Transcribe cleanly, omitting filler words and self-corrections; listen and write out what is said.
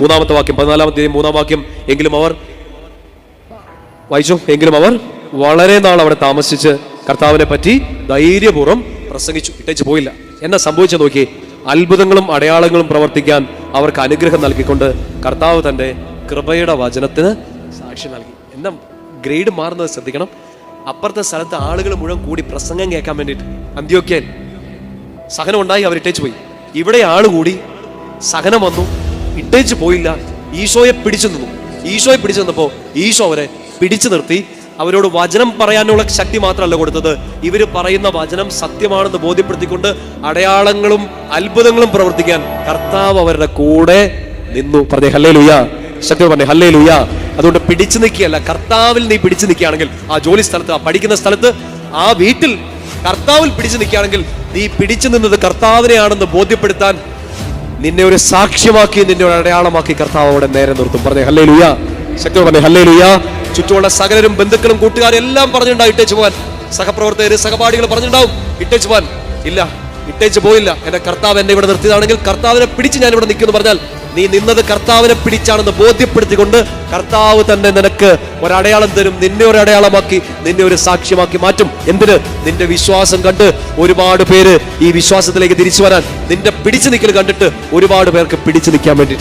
മൂന്നാമത്തെ വാക്യം, 14-ാം 3-ാം വാക്യം. എങ്കിലും അവർ വായിച്ചു, എങ്കിലും അവർ വളരെ നാൾ അവിടെ താമസിച്ച് കർത്താവിനെ പറ്റി ധൈര്യപൂർവ്വം പ്രസംഗിച്ചു, ഇട്ടേച്ച് പോയില്ല. എന്നാ സംഭവിച്ചു നോക്കി, അത്ഭുതങ്ങളും അടയാളങ്ങളും പ്രവർത്തിക്കാൻ അവർക്ക് അനുഗ്രഹം നൽകിക്കൊണ്ട് കർത്താവ് തന്റെ കൃപയുടെ വചനത്തിന് സാക്ഷി നൽകി. എന്നാ ഗ്രേഡ് മാറുന്നത് ശ്രദ്ധിക്കണം. അപ്പുറത്തെ സ്ഥലത്ത് ആളുകൾ മുഴുവൻ കൂടി പ്രസംഗം കേൾക്കാൻ വേണ്ടിയിട്ട് അന്ത്യോക്യയിൽ സഹനം ഉണ്ടായി, അവർ ഇട്ടേച്ച് പോയി. ഇവിടെ ആള് കൂടി, സഹനം വന്നു, ഇട്ടേച്ച് പോയില്ല, ഈശോയെ പിടിച്ചു നിന്നു. ഈശോയെ പിടിച്ചു നിന്നപ്പോ ഈശോ അവരെ പിടിച്ചു നിർത്തി. അവരോട് വചനം പറയാനുള്ള ശക്തി മാത്രമല്ല കൊടുത്തത്, ഇവര് പറയുന്ന വചനം സത്യമാണെന്ന് ബോധ്യപ്പെടുത്തിക്കൊണ്ട് അടയാളങ്ങളും അത്ഭുതങ്ങളും പ്രവർത്തിക്കാൻ കർത്താവ് അവരുടെ കൂടെ നിന്നു. പറഞ്ഞേ ഹല്ലേലൂയ, ശക്തി പറഞ്ഞേ ഹല്ലേലൂയ. അതുകൊണ്ട് പിടിച്ചു നിൽക്കുകയല്ല, കർത്താവിൽ നീ പിടിച്ചു നിൽക്കുകയാണെങ്കിൽ, ആ ജോലി സ്ഥലത്ത്, ആ പഠിക്കുന്ന സ്ഥലത്ത്, ആ വീട്ടിൽ കർത്താവിൽ പിടിച്ചു നിൽക്കുകയാണെങ്കിൽ, നീ പിടിച്ചു നിന്നത് കർത്താവിനെയാണെന്ന് ബോധ്യപ്പെടുത്താൻ നിന്നെ ഒരു സാക്ഷ്യമാക്കി, നിന്നെ ഒരു അടയാളമാക്കി കർത്താവ് അവിടെ നേരെ നിർത്തും. പറഞ്ഞേ ഹല്ലേലൂയ, ശക്തി പറഞ്ഞേ ഹല്ലേലൂയ. ചുറ്റുമുള്ള സകലരും ബന്ധുക്കളും കൂട്ടുകാരും എല്ലാം പറഞ്ഞിട്ടുണ്ടാവും ഇട്ടേച്ച് പോവാൻ, സഹപ്രവർത്തകര് സഹപാഠികൾ പറഞ്ഞിട്ടുണ്ടാവും ഇട്ടേച്ച് പോവാൻ. ഇല്ല, ഇട്ടേച്ച് പോയില്ല. എന്റെ കർത്താവ് എന്നെ ഇവിടെ നിർത്തിയതാണെങ്കിൽ കർത്താവിനെ പിടിച്ച് ഞാൻ ഇവിടെ നിൽക്കുന്നു പറഞ്ഞാൽ, നീ നിന്നത് കർത്താവിനെ പിടിച്ചാണെന്ന് ബോധ്യപ്പെടുത്തിക്കൊണ്ട് കർത്താവ് തന്നെ നിനക്ക് ഒരടയാളം തരും. നിന്നെ ഒരു അടയാളമാക്കി, നിന്നെ ഒരു സാക്ഷ്യമാക്കി മാറ്റും. എന്തിന്? നിന്റെ വിശ്വാസം കണ്ട് ഒരുപാട് പേര് ഈ വിശ്വാസത്തിലേക്ക് തിരിച്ചു വരാൻ, നിന്റെ പിടിച്ചു നിൽക്കൽ കണ്ടിട്ട് ഒരുപാട് പേർക്ക് പിടിച്ചു നിൽക്കാൻ വേണ്ടി.